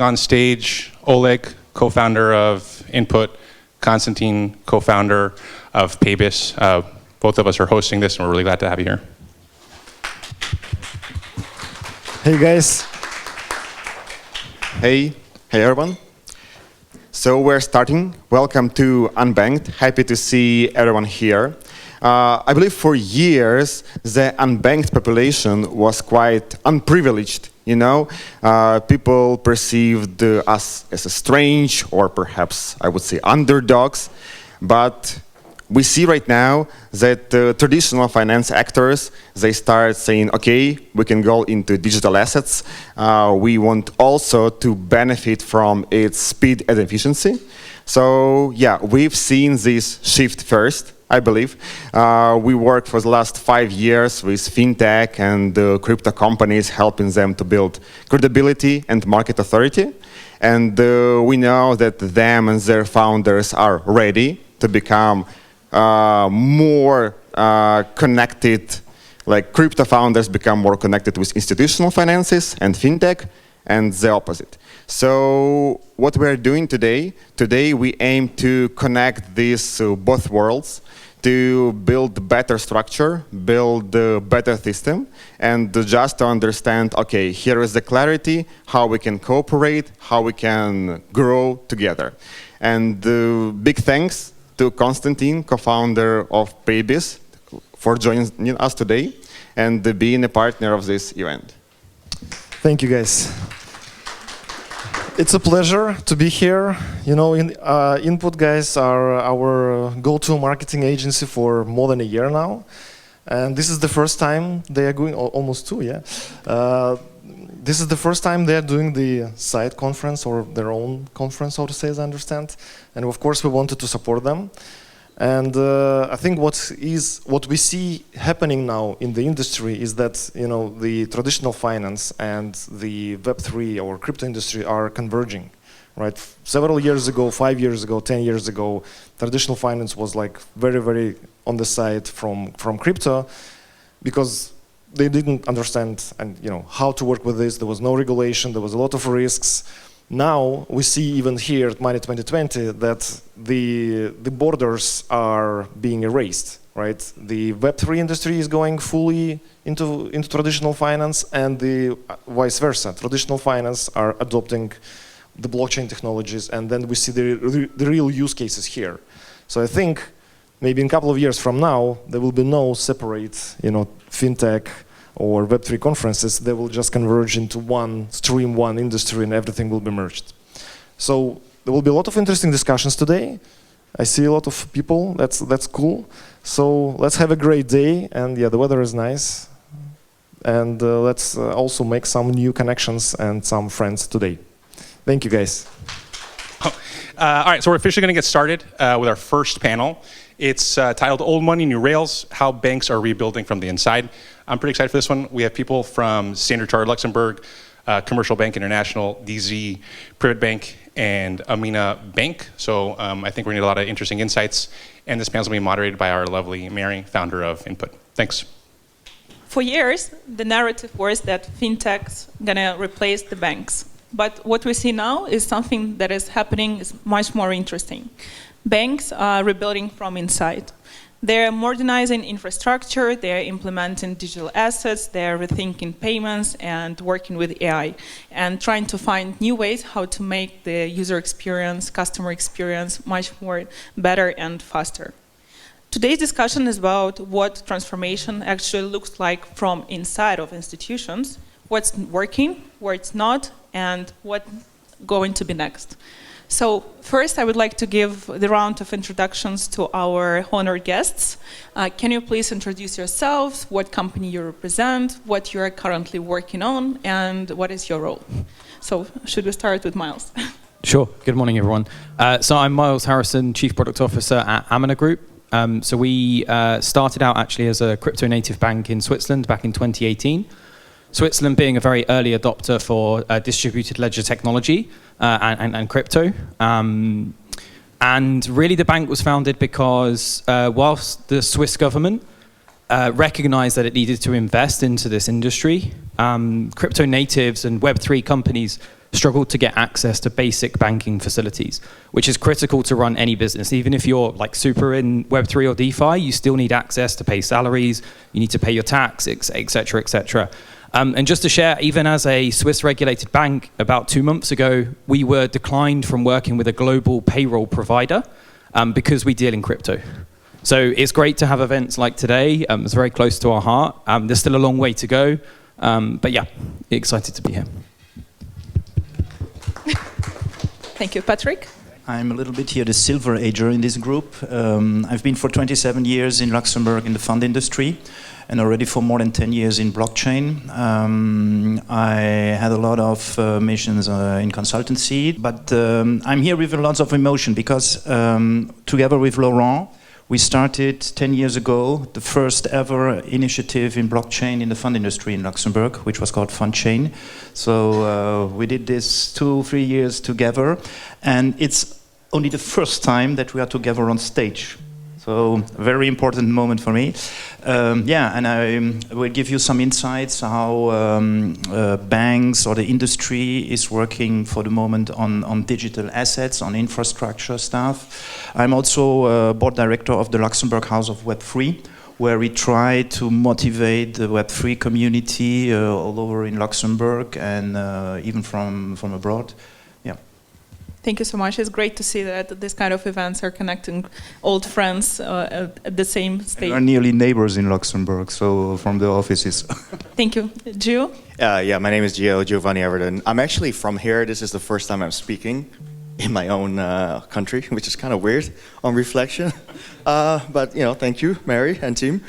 On stage, Oleg, co-founder of Input, Konstantin, co-founder of Paybis. Both of us are hosting this, and we're really glad to have you here. Hey guys. Hey everyone. So we're starting. Welcome to Unbanked. Happy to see everyone here. I believe for years the unbanked population was quite unprivileged. You know, people perceived us as a strange, or perhaps I would say underdogs. But we see right now that traditional finance actors, they start saying, okay, we can go into digital assets. We want also to benefit from its speed and efficiency. So yeah, we've seen this shift first, I believe. We worked for the last 5 years with fintech and crypto companies, helping them to build credibility and market authority. And we know that them and their founders are ready to become more connected, like crypto founders become more connected with institutional finances and fintech, and the opposite. So what we're doing today we aim to connect these both worlds to build better structure, build a better system, and just to understand, okay, here is the clarity, how we can cooperate, how we can grow together. And big thanks to Konstantin, co-founder of Paybis, for joining us today and being a partner of this event. Thank you guys. It's a pleasure to be here. You know, Input guys are our go-to marketing agency for more than a year now. And this is the first time they are going, almost 2, yeah. This is the first time they're doing the side conference or their own conference, so to say, as I understand. And of course, we wanted to support them. And I think what we see happening now in the industry is that, you know, the traditional finance and the Web3 or crypto industry are converging, right? Several years ago, 5 years ago, 10 years ago, traditional finance was like very, very on the side from crypto, because they didn't understand and how to work with this. There was no regulation. There was a lot of risks. Now we see even here at Money 2020 that the borders are being erased, right? The Web3 industry is going fully into traditional finance, and the vice versa. Traditional finance are adopting the blockchain technologies, and then we see the real use cases here. So I think maybe in a couple of years from now there will be no separate, fintech or Web3 conferences. They will just converge into one stream, one industry, and everything will be merged. So there will be a lot of interesting discussions today. I see a lot of people. That's cool. So let's have a great day. And yeah, the weather is nice. And let's also make some new connections and some friends today. Thank you, guys. All right, so we're officially going to get started with our first panel. It's titled Old Money, New Rails, How Banks Are Rebuilding from the Inside. I'm pretty excited for this one. We have people from Chartered Luxembourg, Commercial Bank International, DZ, Private Bank, and AMINA Bank. So I think we're going to get a lot of interesting insights. And this panel is going to be moderated by our lovely Mary, founder of Input. Thanks. For years, the narrative was that fintech's going to replace the banks. But what we see now is something that is happening is much more interesting. Banks are rebuilding from inside. They're modernizing infrastructure, they're implementing digital assets, they're rethinking payments and working with AI and trying to find new ways how to make the user experience, customer experience much more better and faster. Today's discussion is about what transformation actually looks like from inside of institutions, what's working, where it's not, and what's going to be next. So first, I would like to give the round of introductions to our honored guests. Can you please introduce yourselves, what company you represent, what you are currently working on, and what is your role? So should we start with Myles? Sure. Good morning, everyone. So I'm Myles Harrison, Chief Product Officer at AMINA Group. So we started out actually as a crypto-native bank in Switzerland back in 2018. Switzerland being a very early adopter for distributed ledger technology and crypto. And really the bank was founded because whilst the Swiss government recognized that it needed to invest into this industry, crypto natives and Web3 companies struggle to get access to basic banking facilities, which is critical to run any business. Even if you're like super in Web3 or DeFi, you still need access to pay salaries, you need to pay your tax, et cetera, et cetera. And just to share, even as a Swiss regulated bank, about 2 months ago, we were declined from working with a global payroll provider because we deal in crypto. So it's great to have events like today. It's very close to our heart. There's still a long way to go. But yeah, excited to be here. Thank you, Patrick. I'm a little bit here the silver ager in this group. I've been for 27 years in Luxembourg in the fund industry and already for more than 10 years in blockchain. I had a lot of missions in consultancy, but I'm here with lots of emotion because together with Laurent, we started 10 years ago the first ever initiative in blockchain in the fund industry in Luxembourg, which was called FundChain. So we did this 2-3 years together, and it's only the first time that we are together on stage. So very important moment for me. Yeah, and I will give you some insights how banks or the industry is working for the moment on digital assets, on infrastructure stuff. I'm also board director of the Luxembourg House of Web3, where we try to motivate the Web3 community all over in Luxembourg and even from abroad. Thank you so much. It's great to see that this kind of events are connecting old friends at the same stage. We are nearly neighbors in Luxembourg, so from the offices. Thank you. Gio? Yeah, my name is Giovanni Everduin. I'm actually from here. This is the first time I'm speaking in my own country, which is kind of weird on reflection. But, thank you, Mary and team.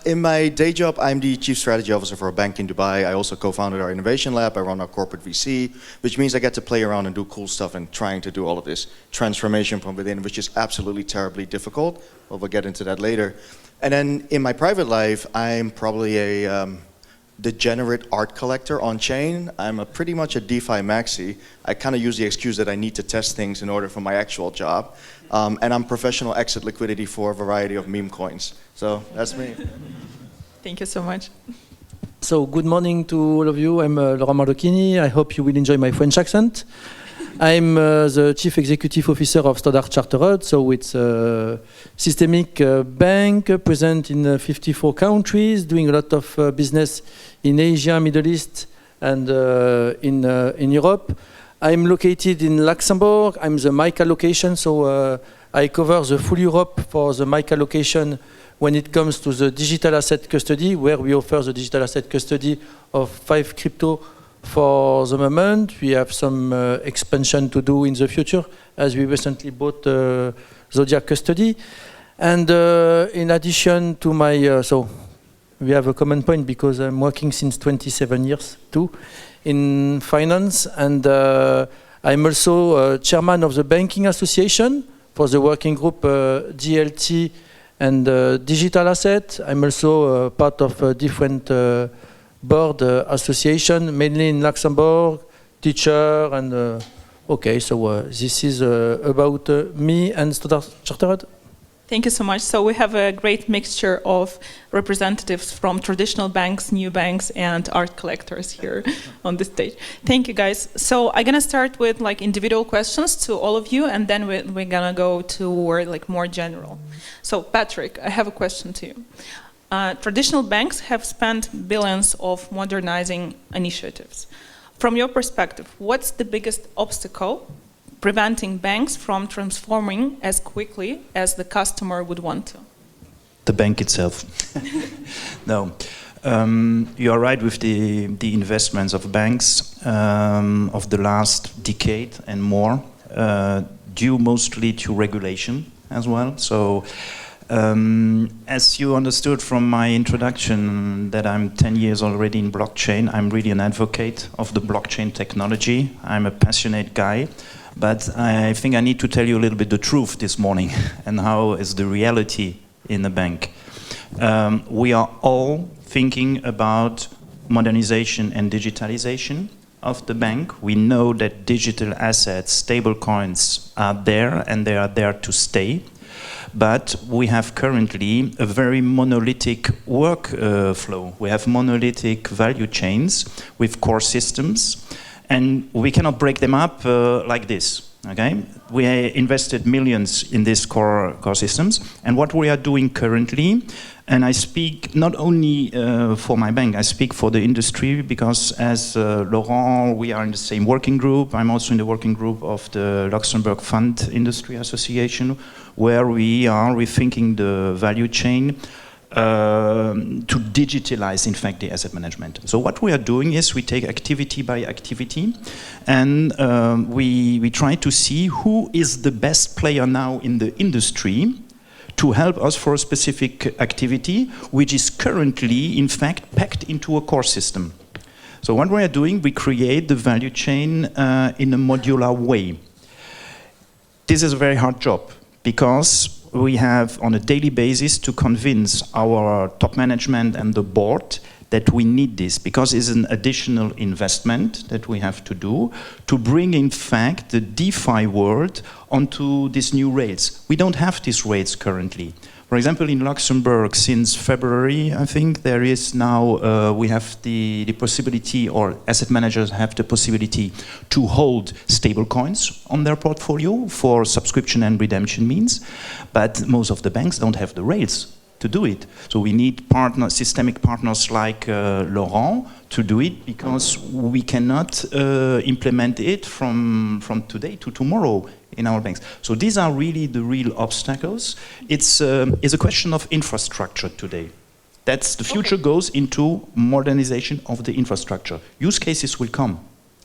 In my day job, I'm the Chief Strategy Officer for a bank in Dubai. I also co-founded our innovation lab. I run our corporate VC, which means I get to play around and do cool stuff and trying to do all of this transformation from within, which is absolutely terribly difficult. Well, we'll get into that later. And then in my private life, I'm probably a degenerate art collector on chain. I'm pretty much a DeFi maxi. I kind of use the excuse that I need to test things in order for my actual job. And I'm professional exit liquidity for a variety of meme coins. So that's me. Thank you so much. So good morning to all of you. I'm Laurent Marochini. I hope you will enjoy my French accent. I'm the Chief Executive Officer of Chartered. So it's a systemic bank present in 54 countries, doing a lot of business in Asia, Middle East, and in Europe. I'm located in Luxembourg. I'm the MICA location, so I cover the full Europe for the MICA location when it comes to the digital asset custody, where we offer the digital asset custody of 5 crypto for the moment. We have some expansion to do in the future, as we recently bought Zodiac Custody. And in addition to my, so we have a common point because I'm working since 27 years too in finance, and I'm also chairman of the Banking Association for the working group DLT and digital asset. I'm also part of different board association, mainly in Luxembourg, teacher, and okay, so this is about me and Chartered. Thank you so much. So we have a great mixture of representatives from traditional banks, new banks, and art collectors here on the stage. Thank you, guys. So I'm gonna start with like individual questions to all of you, and then we're gonna go to like more general. So Patrick, I have a question to you. Traditional banks have spent billions of modernizing initiatives. From your perspective, what's the biggest obstacle preventing banks from transforming as quickly as the customer would want to? The bank itself. No. You are right with the investments of banks of the last decade and more, due mostly to regulation as well. So, as you understood from my introduction that I'm 10 years already in blockchain, I'm really an advocate of the blockchain technology. I'm a passionate guy. But I think I need to tell you a little bit the truth this morning and how is the reality in the bank. We are all thinking about modernization and digitalization of the bank. We know that digital assets, stablecoins are there and they are there to stay. But we have currently a very monolithic workflow. We have monolithic value chains with core systems. And we cannot break them up like this. Okay, we invested millions in these core systems, and what we are doing currently, and I speak not only for my bank, I speak for the industry, because as Laurent, we are in the same working group. I'm also in the working group of the Luxembourg Fund Industry Association, where we are rethinking the value chain to digitalize, in fact, the asset management. So what we are doing is we take activity by activity, and we try to see who is the best player now in the industry to help us for a specific activity, which is currently, in fact, packed into a core system. So what we are doing, we create the value chain in a modular way. This is a very hard job, because we have on a daily basis to convince our top management and the board that we need this, because it's an additional investment that we have to do to bring, in fact, the DeFi world onto these new rails. We don't have these rails currently. For example, in Luxembourg, since February, I think, there is now, we have the possibility, or asset managers have the possibility to hold stablecoins on their portfolio for subscription and redemption means, but most of the banks don't have the rails to do it. So we need systemic partners like Laurent to do it, because we cannot implement it from today to tomorrow in our banks. So these are really the real obstacles. It's a question of infrastructure today. That's the future goes into modernization of the infrastructure. Use cases will come.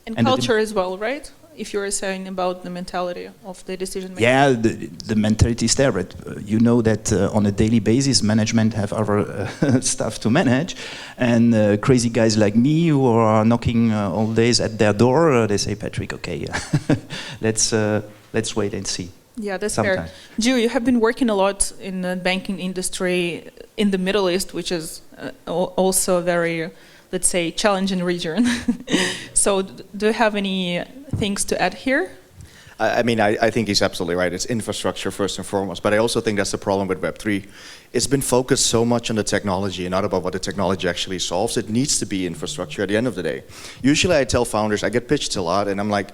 And culture as well, right? If you're saying about the mentality of the decision making. Yeah, the mentality is there, but you know that on a daily basis, management have other stuff to manage, and crazy guys like me who are knocking all days at their door, they say, Patrick, okay, let's wait and see. Yeah, that's Sometime. fair. Gio, you have been working a lot in the banking industry in the Middle East, which is also a very, let's say, challenging region. So do you have any things to add here? I mean, I think he's absolutely right. It's infrastructure first and foremost, but I also think that's the problem with Web3. It's been focused so much on the technology and not about what the technology actually solves. It needs to be infrastructure at the end of the day. Usually I tell founders, I get pitched a lot, and I'm like,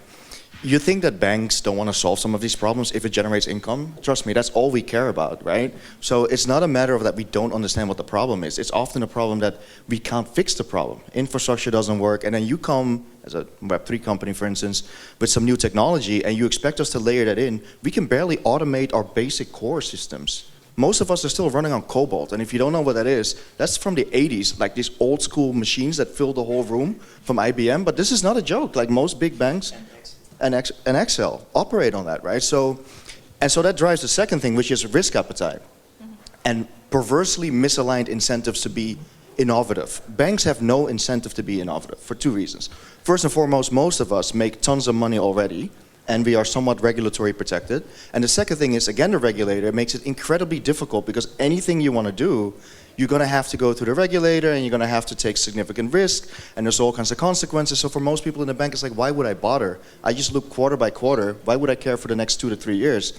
you think that banks don't want to solve some of these problems if it generates income? Trust me, that's all we care about, right? So it's not a matter of that we don't understand what the problem is. It's often a problem that we can't fix the problem. Infrastructure doesn't work, and then you come, as a Web3 company, for instance, with some new technology, and you expect us to layer that in. We can barely automate our basic core systems. Most of us are still running on Cobalt, and if you don't know what that is, that's from the 80s, like these old school machines that fill the whole room from IBM, but this is not a joke. Like most big banks and Excel operate on that, right? So that drives the second thing, which is risk appetite and perversely misaligned incentives to be innovative. Banks have no incentive to be innovative for two reasons. First and foremost, most of us make tons of money already, and we are somewhat regulatory protected. And the second thing is, again, the regulator makes it incredibly difficult, because anything you want to do, you're going to have to go to the regulator, and you're going to have to take significant risk, and there's all kinds of consequences. So for most people in the bank, it's like, why would I bother? I just look quarter by quarter. Why would I care for the next 2 to 3 years?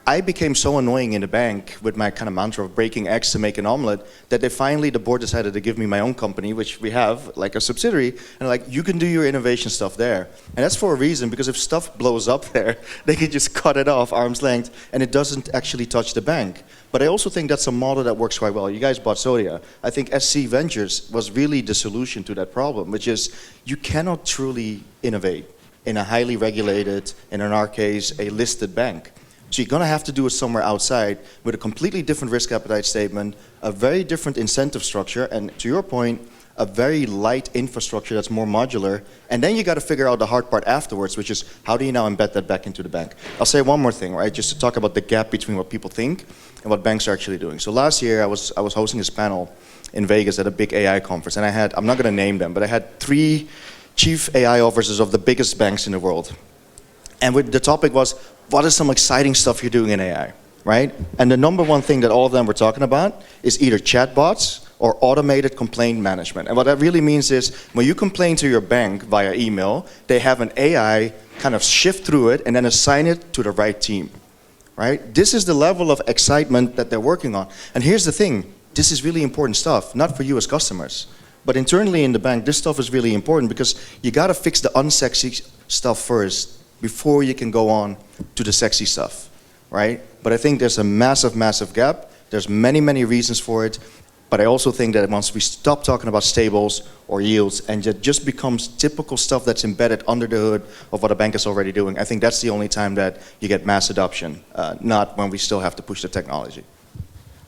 I became so annoying in the bank with my kind of mantra of breaking eggs to make an omelet that the board decided to give me my own company, which we have, like a subsidiary, and like, you can do your innovation stuff there. And that's for a reason, because if stuff blows up there, they can just cut it off arm's length, and it doesn't actually touch the bank. But I also think that's a model that works quite well. You guys bought Zodia. I think SC Ventures was really the solution to that problem, which is you cannot truly innovate in a highly regulated, and in our case, a listed bank. So you're going to have to do it somewhere outside with a completely different risk appetite statement, a very different incentive structure, and to your point, a very light infrastructure that's more modular. And then you got to figure out the hard part afterwards, which is how do you now embed that back into the bank? I'll say one more thing, right? Just to talk about the gap between what people think and what banks are actually doing. So last year I was hosting this panel in Vegas at a big AI conference, and I'm not going to name them, but I had 3 chief AI officers of the biggest banks in the world. And the topic was, what is some exciting stuff you're doing in AI, right? And the number one thing that all of them were talking about is either chatbots or automated complaint management. And what that really means is, when you complain to your bank via email, they have an AI kind of shift through it and then assign it to the right team, right? This is the level of excitement that they're working on. And here's the thing, this is really important stuff, not for you as customers, But internally in the bank, this stuff is really important because you got to fix the unsexy stuff first before you can go on to the sexy stuff, right? But I think there's a massive, massive gap. There's many, many reasons for it. But I also think that once we stop talking about stables or yields and it just becomes typical stuff that's embedded under the hood of what a bank is already doing, I think that's the only time that you get mass adoption, not when we still have to push the technology.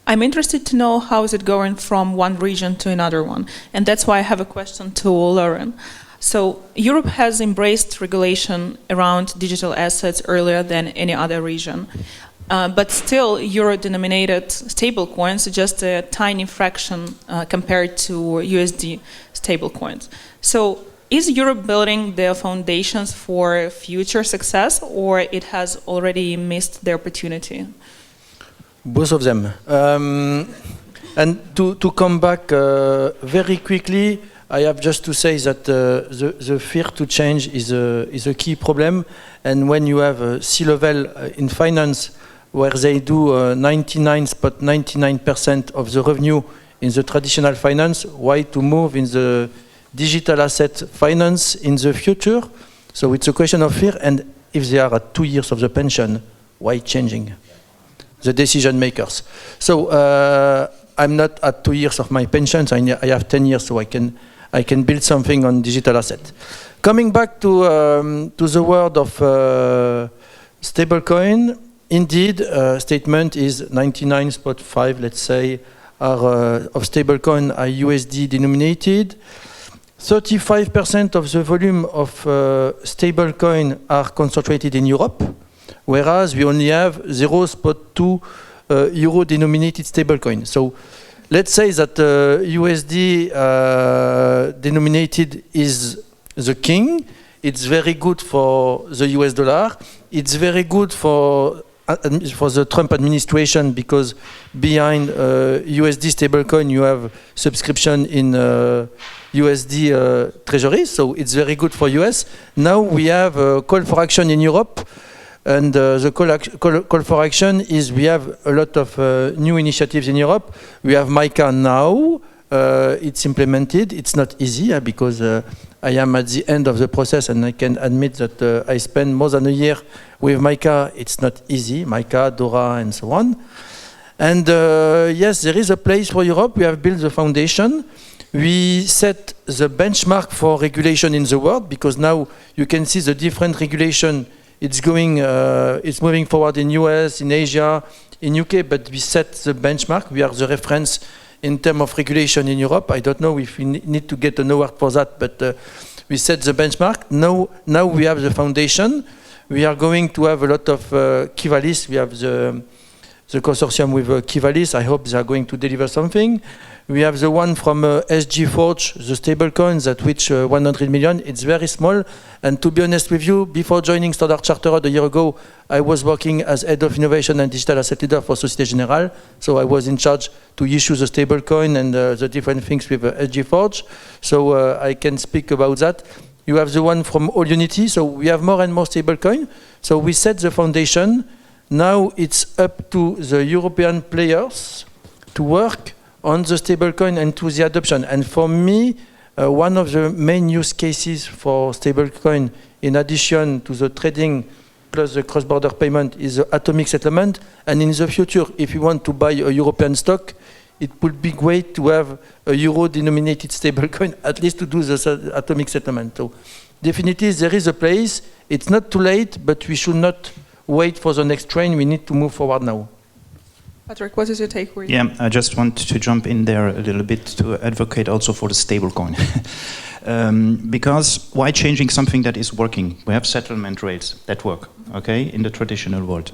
I'm interested to know how is it going from one region to another one. And that's why I have a question to Laurent. So Europe has embraced regulation around digital assets earlier than any other region. But still, euro-denominated stablecoins are just a tiny fraction compared to USD stablecoins. So is Europe building the foundations for future success, or it has already missed the opportunity? Both of them. And to come back very quickly, I have just to say that the fear to change is a key problem. And when you have a C-level in finance, where they do 99.99% of the revenue in the traditional finance, why to move in the digital asset finance in the future? So it's a question of fear, and if they are at 2 years of the pension, why changing? The decision makers. So I'm not at 2 years of my pension, so I have 10 years, so I can build something on digital asset. Coming back to the word of stablecoin, indeed, statement is 99.5, let's say, of stablecoin are USD denominated. 35% of the volume of stablecoin are concentrated in Europe, whereas we only have 0.2 euro denominated stablecoin. So let's say that USD denominated is the king. It's very good for the US dollar. It's very good for the Trump administration because behind USD stablecoin you have subscription in USD treasury, so it's very good for US. Now we have a call for action in Europe, and the call for action is we have a lot of new initiatives in Europe. We have MICA now. It's implemented. It's not easy because I am at the end of the process, and I can admit that I spent more than a year with MICA. It's not easy, MICA, DORA, and so on. And yes, there is a place for Europe. We have built the foundation. We set the benchmark for regulation in the world, because now you can see the different regulation. It's moving forward in US, in Asia, in UK, but we set the benchmark. We are the reference in terms of regulation in Europe. I don't know if we need to get an award for that, but we set the benchmark. Now we have the foundation. We are going to have a lot of Kivalis. We have the consortium with Kivalis. I hope they are going to deliver something. We have the one from SG Forge, the stablecoins that reach 100 million. It's very small. And to be honest with you, before joining Standard Chartered a year ago, I was working as head of innovation and digital asset leader for Société Générale. So I was in charge to issue the stablecoin and the different things with SG Forge. So I can speak about that. You have the one from AllUnity. So we have more and more stablecoin. So we set the foundation. Now it's up to the European players to work on the stablecoin and to the adoption. And for me, one of the main use cases for stablecoin, in addition to the trading plus the cross-border payment, is the atomic settlement. And in the future, if you want to buy a European stock, it would be great to have a euro-denominated stablecoin, at least to do the atomic settlement. So definitely there is a place. It's not too late, but we should not wait for the next train. We need to move forward now. Patrick, what is your take? Yeah, I just want to jump in there a little bit to advocate also for the stablecoin. Because why changing something that is working? We have settlement rates that work, okay, in the traditional world.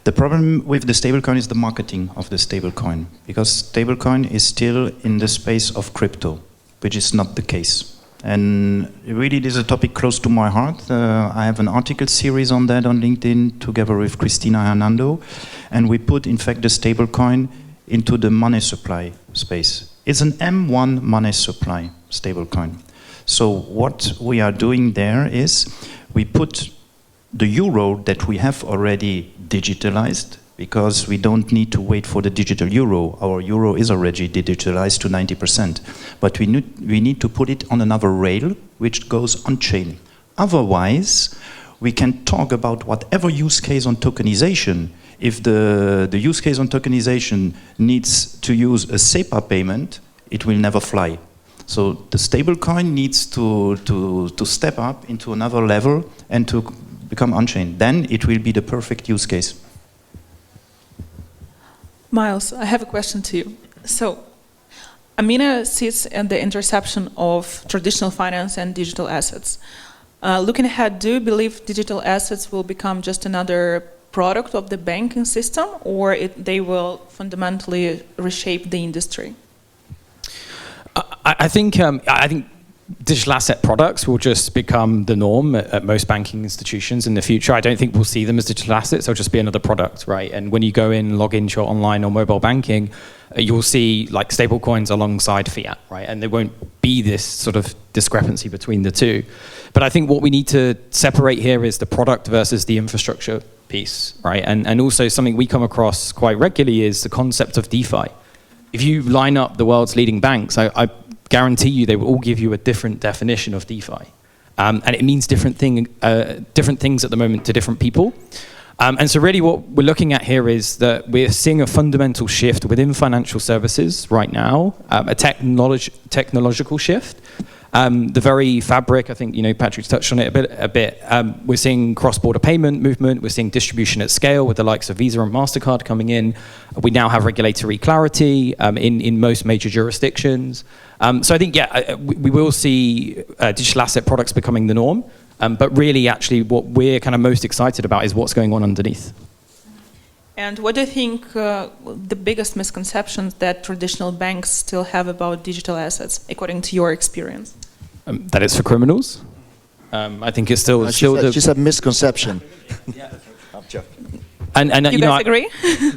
The problem with the stablecoin is the marketing of the stablecoin, because stablecoin is still in the space of crypto, which is not the case. And really, this is a topic close to my heart. I have an article series on that on LinkedIn together with Cristina Hernando. And we put, in fact, the stablecoin into the money supply space. It's an M1 money supply stablecoin. So what we are doing there is we put the euro that we have already digitalized because we don't need to wait for the digital euro. Our euro is already digitalized to 90%. But we need to put it on another rail, which goes on-chain. Otherwise, we can talk about whatever use case on tokenization. If the use case on tokenization needs to use a SEPA payment, it will never fly. So the stablecoin needs to step up into another level and to become on-chain. Then it will be the perfect use case. Myles, I have a question to you. So, AMINA sits at the intersection of traditional finance and digital assets. Looking ahead, do you believe digital assets will become just another product of the banking system, or they will fundamentally reshape the industry? I think digital asset products will just become the norm at most banking institutions in the future. I don't think we'll see them as digital assets. They'll just be another product, right? And when you go in, log into your online or mobile banking, you'll see like stable coins alongside fiat, right? And there won't be this sort of discrepancy between the two. But I think what we need to separate here is the product versus the infrastructure piece, right? And also something we come across quite regularly is the concept of DeFi. If you line up the world's leading banks, I guarantee you they will all give you a different definition of DeFi. And it means different things at the moment to different people. And so really what we're looking at here is that we're seeing a fundamental shift within financial services right now, a technological shift. The very fabric, I think, Patrick's touched on it a bit. We're seeing cross-border payment movement. We're seeing distribution at scale with the likes of Visa and MasterCard coming in. We now have regulatory clarity in most major jurisdictions. So I think, we will see digital asset products becoming the norm. But really, actually, what we're kind of most excited about is what's going on underneath. And what do you think the biggest misconceptions that traditional banks still have about digital assets, according to your experience? That it's for criminals. I think it's still She said misconception. I'm joking. And you guys agree?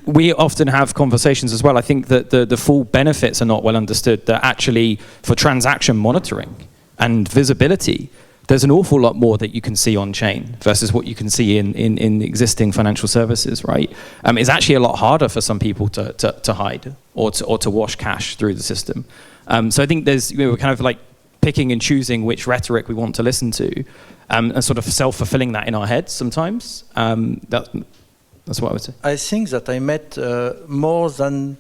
We often have conversations as well. I think that the full benefits are not well understood. That actually, for transaction monitoring and visibility, there's an awful lot more that you can see on chain versus what you can see in existing financial services, right? It's actually a lot harder for some people to hide or to wash cash through the system. So I think we're kind of like picking and choosing which rhetoric we want to listen to, and sort of self-fulfilling that in our heads sometimes. That's what I would say. I think that I met more than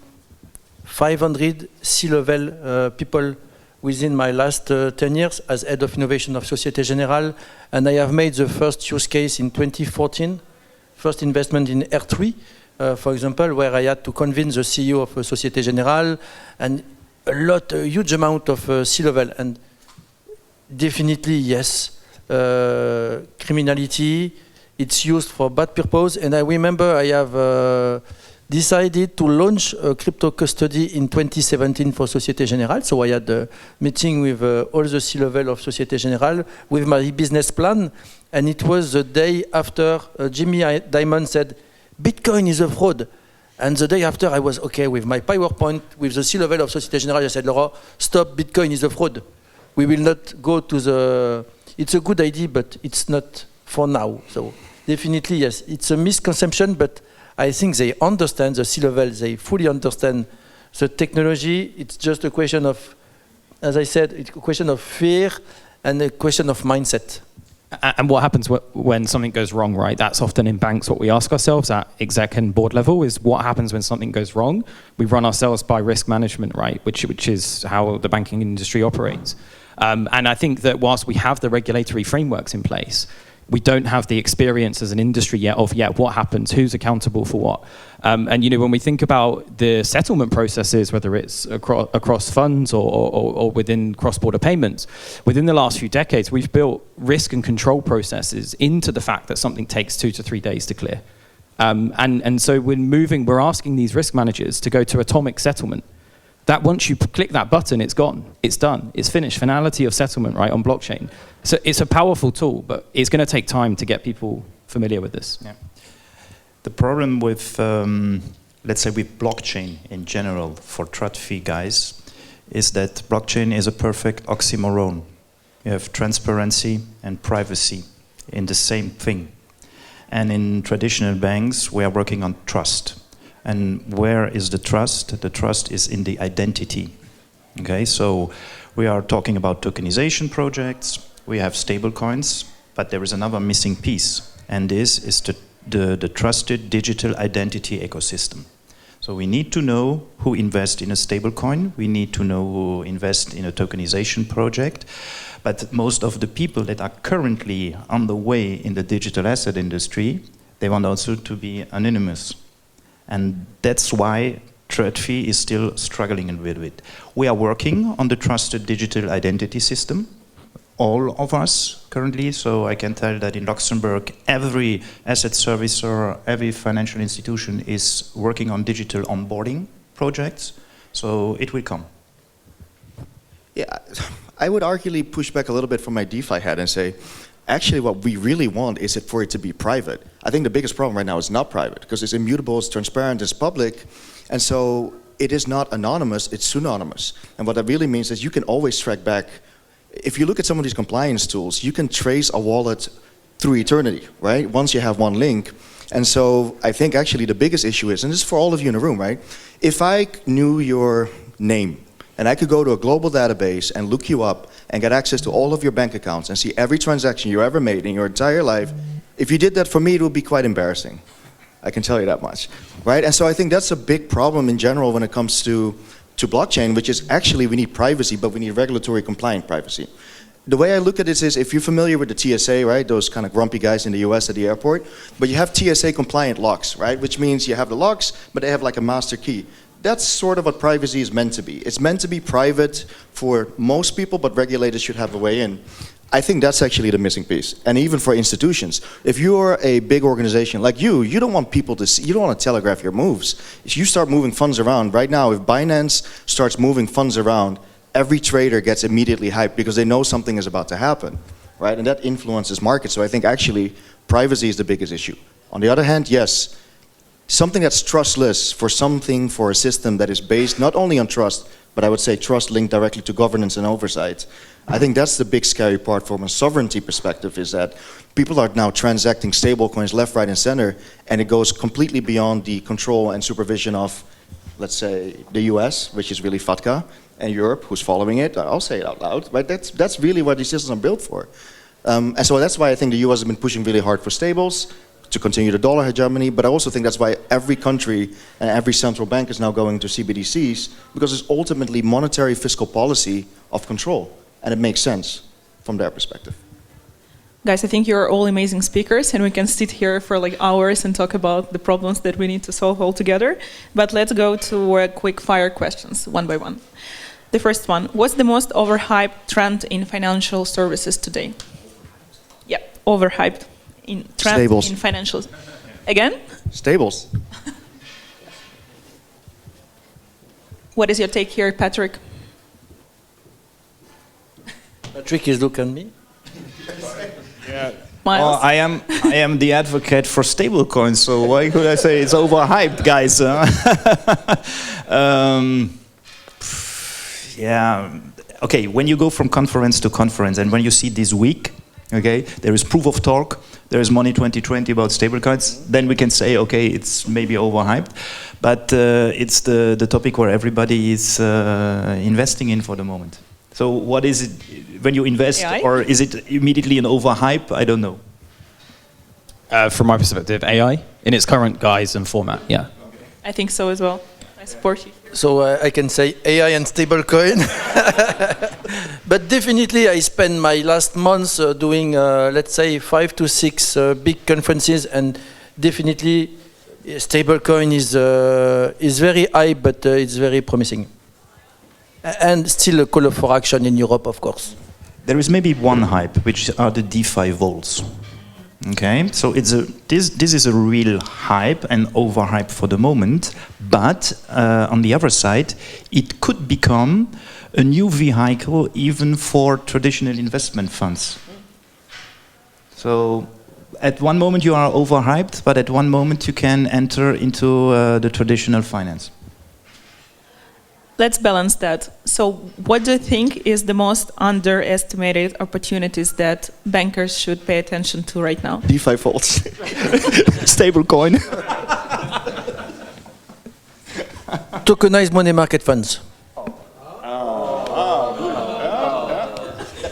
500 C-level people within my last 10 years as head of innovation of Société Générale, and I have made the first use case in 2014, first investment in R3, for example, where I had to convince the CEO of Société Générale, and a huge amount of C-level, and definitely yes, criminality, it's used for bad purpose, and I remember I have decided to launch a crypto custody in 2017 for Société Générale. So I had a meeting with all the C-level of Société Générale with my business plan. And it was the day after Jimmy Dimon said, Bitcoin is a fraud. And the day after I was okay with my PowerPoint, with the C-level of Société Générale. I said, Laurent, stop, Bitcoin is a fraud. We will not go to the... It's a good idea, but it's not for now. So definitely, yes, it's a misconception, but I think they understand the C-level, they fully understand the technology. It's just a question of, as I said, it's a question of fear and a question of mindset. And what happens when something goes wrong, right? That's often in banks what we ask ourselves at exec and board level is what happens when something goes wrong? We run ourselves by risk management, right? Which is how the banking industry operates. And I think that whilst we have the regulatory frameworks in place, we don't have the experience as an industry yet of what happens, who's accountable for what. And when we think about the settlement processes, whether it's across funds or within cross-border payments, within the last few decades, we've built risk and control processes into the fact that something takes 2 to 3 days to clear. And so we're asking these risk managers to go to atomic settlement. That once you click that button, it's gone, it's done, it's finished. Finality of settlement, right, on blockchain. So it's a powerful tool, but it's going to take time to get people familiar with this. Yeah. The problem with, let's say, with blockchain in general for TradFi guys is that blockchain is a perfect oxymoron. You have transparency and privacy in the same thing. And in traditional banks, we are working on trust. And where is the trust? The trust is in the identity. Okay, so we are talking about tokenization projects. We have stablecoins, but there is another missing piece, and this is the trusted digital identity ecosystem. So we need to know who invests in a stablecoin. We need to know who invests in a tokenization project. But most of the people that are currently on the way in the digital asset industry, they want also to be anonymous. And that's why TradFi is still struggling a little bit. We are working on the trusted digital identity system, all of us currently. So I can tell that in Luxembourg, every asset servicer, every financial institution is working on digital onboarding projects. So it will come. Yeah, I would arguably push back a little bit from my DeFi hat and say, actually what we really want is for it to be private. I think the biggest problem right now is not private, because it's immutable, it's transparent, it's public, and so it is not anonymous, it's pseudonymous. And what that really means is you can always track back. If you look at some of these compliance tools, you can trace a wallet through eternity, right? Once you have one link. And so I think actually the biggest issue is, and this is for all of you in the room, right? If I knew your name, and I could go to a global database and look you up and get access to all of your bank accounts and see every transaction you ever made in your entire life, if you did that for me, it would be quite embarrassing. I can tell you that much, right? And so I think that's a big problem in general when it comes to blockchain, which is actually we need privacy, but we need regulatory compliant privacy. The way I look at this is, if you're familiar with the TSA, right, those kind of grumpy guys in the US at the airport, but you have TSA compliant locks, right, which means you have the locks, but they have like a master key. That's sort of what privacy is meant to be. It's meant to be private for most people, but regulators should have a way in. I think that's actually the missing piece. And even for institutions, if you're a big organization like you don't want people to see, you don't want to telegraph your moves. If you start moving funds around, right now, if Binance starts moving funds around, every trader gets immediately hyped because they know something is about to happen, right? And that influences markets. So I think actually privacy is the biggest issue. On the other hand, yes, something that's trustless for a system that is based not only on trust, but I would say trust linked directly to governance and oversight. I think that's the big scary part from a sovereignty perspective, is that people are now transacting stablecoins left, right, and center, and it goes completely beyond the control and supervision of, let's say, the US, which is really FATCA, and Europe, who's following it. I'll say it out loud, right? That's really what these systems are built for. And so that's why I think the US has been pushing really hard for stables, to continue the dollar hegemony, but I also think that's why every country and every central bank is now going to CBDCs, because it's ultimately monetary fiscal policy of control, and it makes sense from their perspective. Guys, I think you're all amazing speakers, and we can sit here for like hours and talk about the problems that we need to solve all together. But let's go to quick fire questions, one by one. The first one, what's the most overhyped trend in financial services today? Yeah, overhyped. In trend Stables. in financials. Again? Stables. What is your take here, Patrick? Patrick is looking at me. Yeah. Myles? Well, I am the advocate for stablecoins, so why could I say it's overhyped, guys? Yeah. Okay, when you go from conference to conference, and when you see this week, okay, there is proof of talk, there is Money 2020 about stablecoins, then we can say, okay, it's maybe overhyped, but it's the topic where everybody is investing in for the moment. So what is it when you invest, AI? or is it immediately an overhype? I don't know. From my perspective, AI in its current guise and format, yeah. I think so as well. I support you. So I can say AI and stablecoin. But definitely I spent my last months doing, let's say, 5 to 6 big conferences, and definitely stablecoin is very high, but it's very promising. And still a call for action in Europe, of course. There is maybe one hype, which are the DeFi vaults. Okay, so this is a real hype and overhype for the moment, but on the other side, it could become a new vehicle even for traditional investment funds. So at one moment you are overhyped, but at one moment you can enter into the traditional finance. Let's balance that. So what do you think is the most underestimated opportunities that bankers should pay attention to right now? DeFi vaults. Stablecoin. Tokenized money market funds.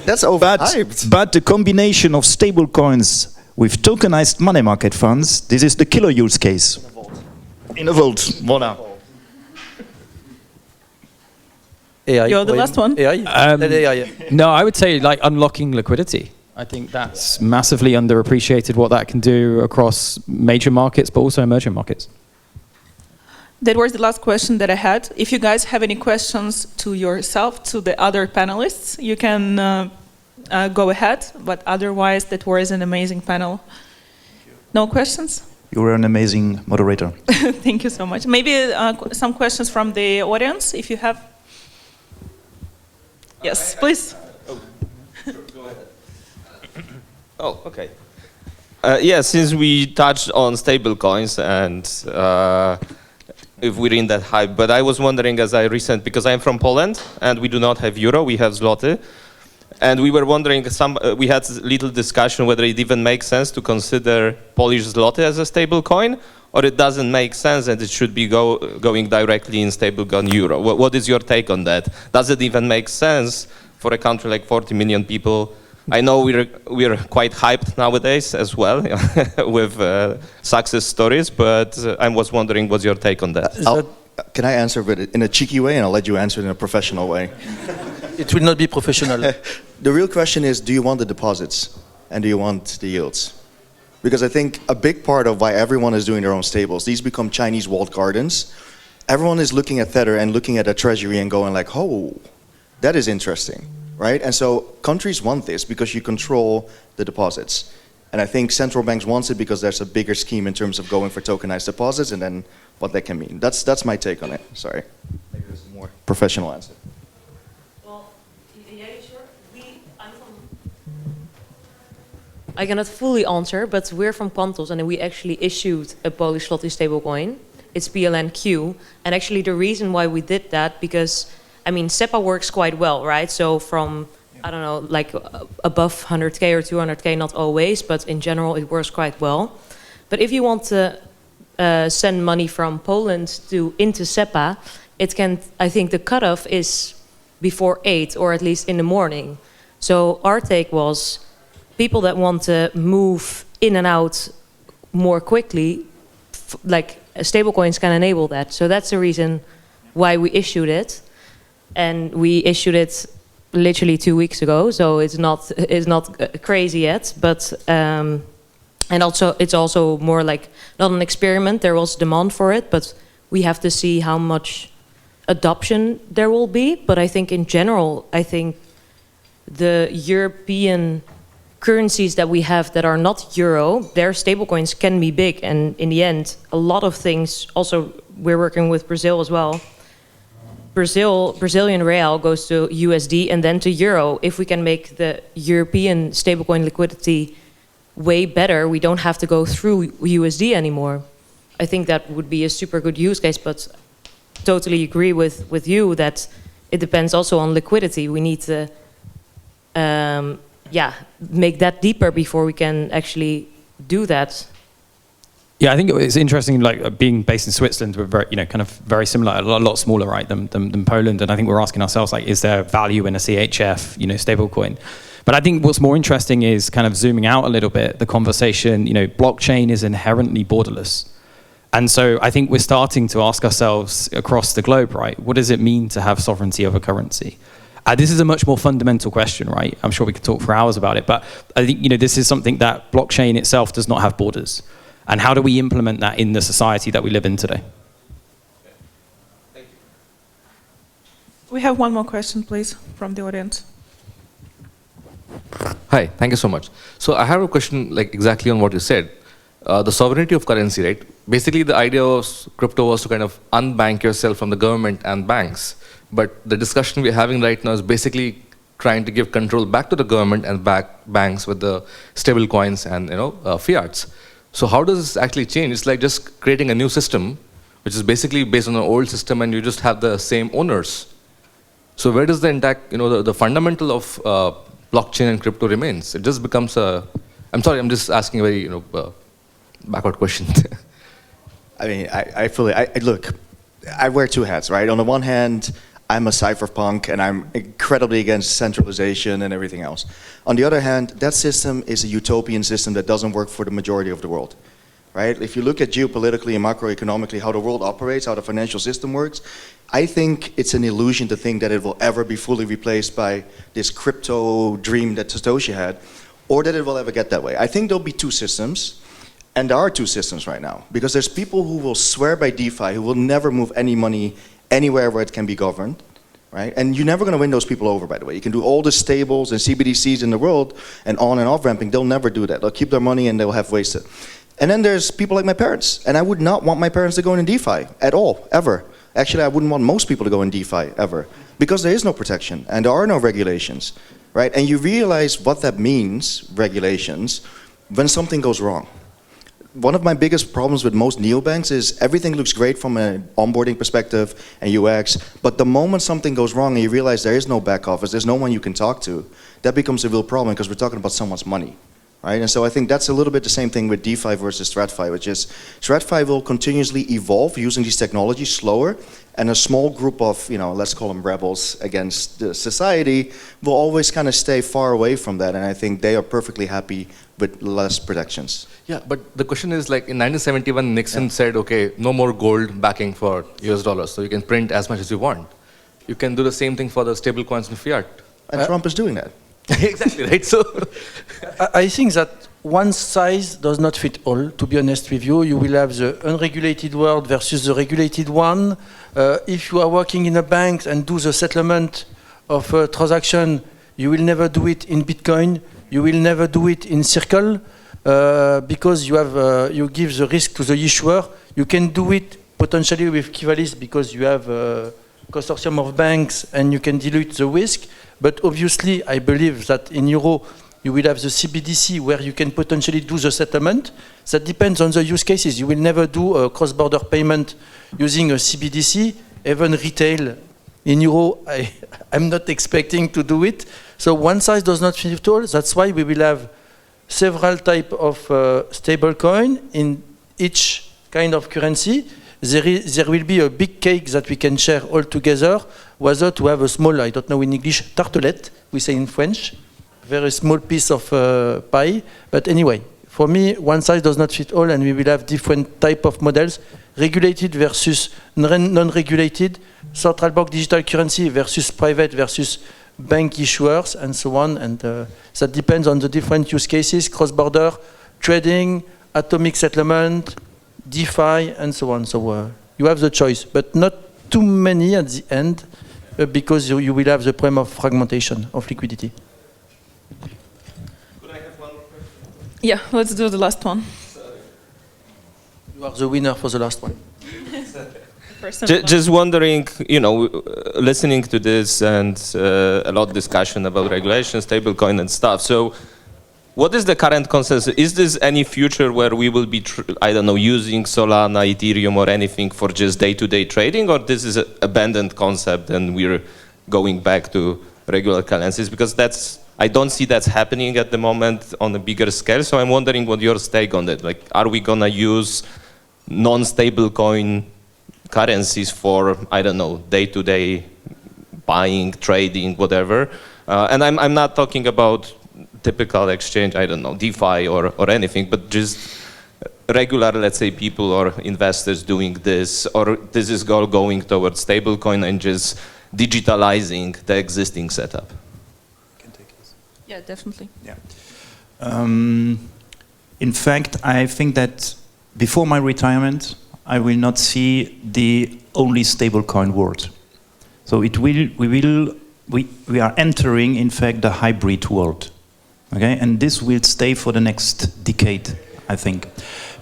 That's overhyped. But the combination of stablecoins with tokenized money market funds, this is the killer use case. In a vault. Voilà. AI. You're the last one. AI. AI. No, I would say like unlocking liquidity. I think that's massively underappreciated what that can do across major markets, but also emerging markets. That was the last question that I had. If you guys have any questions to yourself, to the other panelists, you can go ahead. But otherwise, that was an amazing panel. No questions? You were an amazing moderator. Thank you so much. Maybe some questions from the audience, if you have. Yes, please. Oh, okay. Yeah, since we touched on stablecoins and if we're in that hype, but I was wondering because I'm from Poland and we do not have euro, we have zloty. And we were wondering, we had a little discussion whether it even makes sense to consider Polish zloty as a stable coin, or it doesn't make sense and it should be going directly in stablecoin euro. What is your take on that? Does it even make sense for a country like 40 million people? I know we're quite hyped nowadays as well with success stories, but I was wondering what's your take on that? Can I answer it in a cheeky way, and I'll let you answer it in a professional way? It will not be professional. The real question is, do you want the deposits and do you want the yields? Because I think a big part of why everyone is doing their own stables, these become Chinese walled gardens. Everyone is looking at Tether and looking at a treasury and going like, oh, that is interesting, right? And so countries want this because you control the deposits. And I think central banks want it because there's a bigger scheme in terms of going for tokenized deposits and then what that can mean. That's my take on it. Sorry. Maybe there's a more professional answer. I cannot fully answer, but we're from Quantos and we actually issued a Polish zloty stablecoin. It's PLNQ. And actually the reason why we did that, because, I mean, SEPA works quite well, right? So from, I don't know, like above 100K or 200K, not always, but in general it works quite well. But if you want to send money from Poland into SEPA, it can, I think the cutoff is before 8 or at least in the morning. So our take was, people that want to move in and out more quickly, like stablecoins can enable that. So that's the reason why we issued it. And we issued it literally 2 weeks ago, so it's not crazy yet. But and also it's also more like not an experiment. There was demand for it, but we have to see how much adoption there will be. But I think in general, I think the European currencies that we have that are not euro, their stablecoins can be big. And in the end, a lot of things, also we're working with Brazil as well. Brazilian real goes to USD and then to euro. If we can make the European stablecoin liquidity way better, we don't have to go through USD anymore. I think that would be a super good use case, but totally agree with you that it depends also on liquidity. We need to make that deeper before we can actually do that. Yeah, I think it's interesting, like being based in Switzerland, we're very, kind of very similar, a lot smaller, right, than Poland. And I think we're asking ourselves, like, is there value in a CHF, stablecoin? But I think what's more interesting is kind of zooming out a little bit, the conversation, blockchain is inherently borderless. And so I think we're starting to ask ourselves across the globe, right, what does it mean to have sovereignty over currency? This is a much more fundamental question, right? I'm sure we could talk for hours about it, but I think this is something that blockchain itself does not have borders. And how do we implement that in the society that we live in today? Thank you. We have one more question, please, from the audience. Hi, thank you so much. So I have a question like exactly on what you said. The sovereignty of currency, right? Basically the idea of crypto was to kind of unbank yourself from the government and banks. But the discussion we're having right now is basically trying to give control back to the government and banks with the stable coins and fiats. So how does this actually change? It's like just creating a new system, which is basically based on an old system, and you just have the same owners. So where does the intact, the fundamental of blockchain and crypto remains? It just becomes a. I'm sorry, I'm just asking a very backward question. I mean, look, I wear two hats, right? On the one hand, I'm a cypherpunk and I'm incredibly against centralization and everything else. On the other hand, that system is a utopian system that doesn't work for the majority of the world, right? If you look at geopolitically and macroeconomically how the world operates, how the financial system works, I think it's an illusion to think that it will ever be fully replaced by this crypto dream that Satoshi had, or that it will ever get that way. I think there'll be two systems, and there are two systems right now, because there's people who will swear by DeFi, who will never move any money anywhere where it can be governed, right? And you're never going to win those people over, by the way. You can do all the stables and CBDCs in the world and on and off ramping. They'll never do that. They'll keep their money and they'll have wasted. And then there's people like my parents, and I would not want my parents to go in DeFi at all, ever. Actually, I wouldn't want most people to go in DeFi ever, because there is no protection and there are no regulations, right? And you realize what that means, regulations, when something goes wrong. One of my biggest problems with most neobanks is everything looks great from an onboarding perspective and UX, but the moment something goes wrong and you realize there is no back office, there's no one you can talk to, that becomes a real problem because we're talking about someone's money, right? And so I think that's a little bit the same thing with DeFi versus TradFi, which is TradFi will continuously evolve using these technologies slower, and a small group of, let's call them rebels against the society will always kind of stay far away from that, and I think they are perfectly happy with less protections. Yeah, but the question is, like in 1971, Nixon said, okay, no more gold backing for US dollars, so you can print as much as you want. You can do the same thing for the stable coins and fiat. And Trump is doing that. Exactly, right? So I think that one size does not fit all, to be honest with you. You will have the unregulated world versus the regulated one. If you are working in a bank and do the settlement of a transaction, you will never do it in Bitcoin. You will never do it in Circle because you give the risk to the issuer. You can do it potentially with Kivalis because you have a consortium of banks and you can dilute the risk. But obviously, I believe that in Euro, you will have the CBDC where you can potentially do the settlement. That depends on the use cases. You will never do a cross-border payment using a CBDC, even retail. In Euro, I'm not expecting to do it. So one size does not fit all. That's why we will have several types of stable coin in each kind of currency. There will be a big cake that we can share all together, whether to have a small, I don't know in English, tartelette, we say in French, very small piece of pie. But anyway, for me, one size does not fit all, and we will have different type of models, regulated versus non-regulated, central bank digital currency versus private versus bank issuers, and so on. And that depends on the different use cases, cross-border, trading, atomic settlement, DeFi, and so on. So you have the choice, but not too many at the end, because you will have the problem of fragmentation of liquidity. Could I have one more question? Yeah, let's do the last one. You are the winner for the last one. Just wondering, listening to this and a lot of discussion about regulation, stablecoin and stuff. So what is the current consensus? Is this any future where we will be, using Solana, Ethereum or anything for just day-to-day trading, or this is an abandoned concept and we're going back to regular currencies? Because I don't see that's happening at the moment on a bigger scale. So I'm wondering what your take on that. Like, are we gonna use non-stable coin currencies for, day-to-day buying, trading, whatever? And I'm not talking about typical exchange, DeFi or anything, but just regular, let's say, people or investors doing this, or this is all going towards stablecoin and just digitalizing the existing setup? Can take this. Yeah, definitely. Yeah. In fact, I think that before my retirement, I will not see the only stablecoin world. So we are entering, in fact, the hybrid world. Okay, and this will stay for the next decade, I think,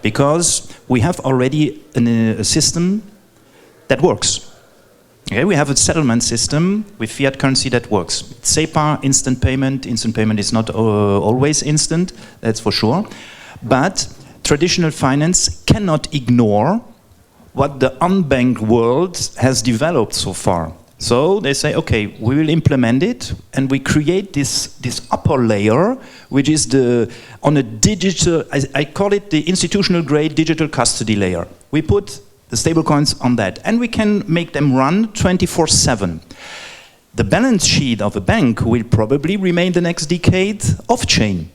because we have already a system that works. Okay, we have a settlement system with fiat currency that works. SEPA, instant payment. Instant payment is not always instant, that's for sure. But traditional finance cannot ignore what the unbanked world has developed so far. So they say, okay, we will implement it, and we create this upper layer, which is on a digital, I call it the institutional grade digital custody layer. We put the stablecoins on that, and we can make them run 24/7. The balance sheet of a bank will probably remain the next decade off-chain,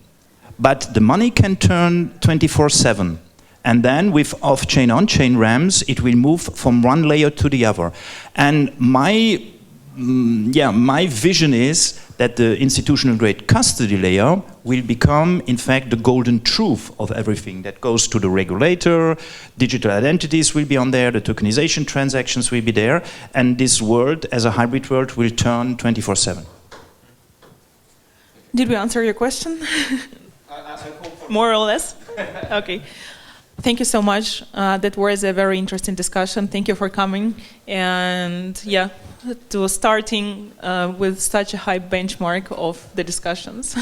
but the money can turn 24/7. And then with off-chain, on-chain RAMs, it will move from one layer to the other. And my vision is that the institutional grade custody layer will become, in fact, the golden truth of everything that goes to the regulator. Digital identities will be on there, the tokenization transactions will be there, and this world, as a hybrid world, will turn 24/7. Did we answer your question? More or less? Okay. Thank you so much. That was a very interesting discussion. Thank you for coming. And yeah, to starting with such a high benchmark of the discussions.